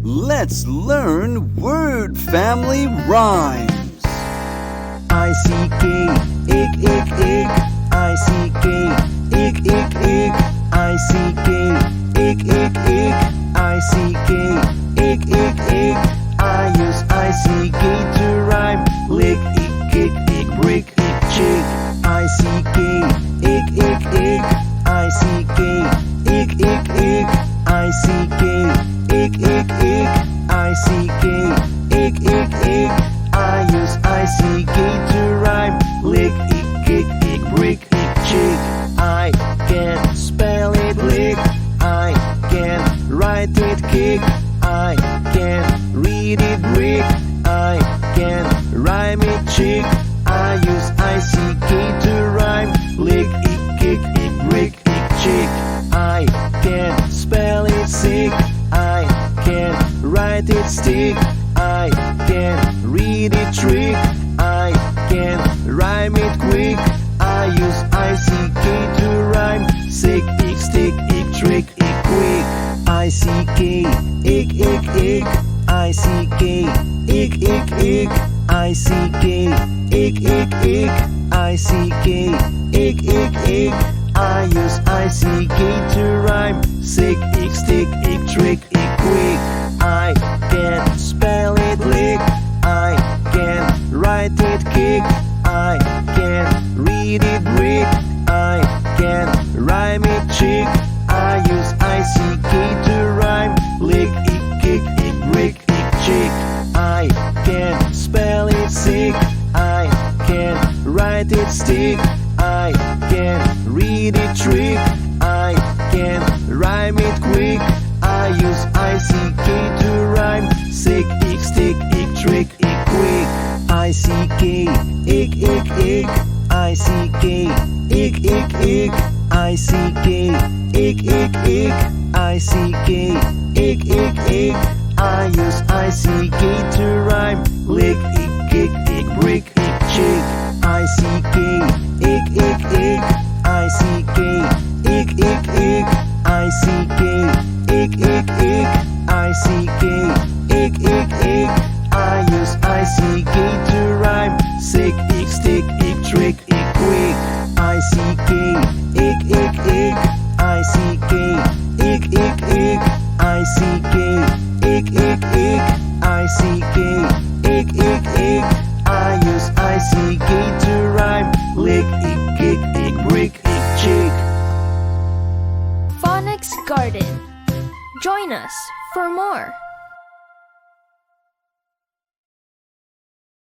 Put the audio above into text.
Let's learn word family rhymes. ICK, ick, ick, ick. ICK, ick, ick, ick. ICK, ick, ick, ick. ICK, ick, ick, ick. I use ICK to rhyme. Lick, ick, kick, ick, brick, ick, chick. ICK, ick, ick, ick. ICK, ick, ick, ick. ICK, ick, ick, ick. ICK, ick, ick, ick. I use ICK to rhyme. Lick, ick, kick, ick, brick, ick, chick. I can spell it lick. I can write it kick. I can read it brick. I can rhyme it chick. I use ICK to rhyme. Lick, ick, kick, ick, brick, ick, chick. I can spell it sick. I can write it stick. I can read it trick. I can rhyme it quick. I use ICK to rhyme. Sick, ick, stick, ick, trick, ick, quick. ICK, ick, ick, ick. ICK, ick, ick, ick. ICK, ick, ick, ick. ICK, ick, ick, ick. I use ICK to rhyme. Sick, ick, stick, ick, trick, ick, quick. I can spell it lick. I can write it kick. I can read it brick. I can rhyme it chick. I use ICK to rhyme. Lick, ick, kick, ick, brick, ick, chick. I can spell it sick. I can write it stick. I can read it trick. I can rhyme it quick. I use ICK to rhyme. Sick, ick, stick, ick, trick, ick, quick. ICK, ick, ick, ick. ICK, ick, ick, ick. ICK, ick, ick, ick. ICK, ick, ick, ick. I use ICK to rhyme. Lick, ick, kick, ick, brick, ick, chick. ICK, ick, ick, ick. ICK, ick, ick, ick. ICK, ick, ick, ick. ICK, ick, ick, ick. I use ICK to rhyme. Sick, ick, stick, ick, trick, ick, quick. ICK, ick, ick, ick. ICK, ick, ick, ick. ICK, ick, ick, ick. ICK, ick, ick, ick. I use ICK to rhyme. Lick, ick, kick, ick, brick, ick, chick. Phonics Garden. Join us for more.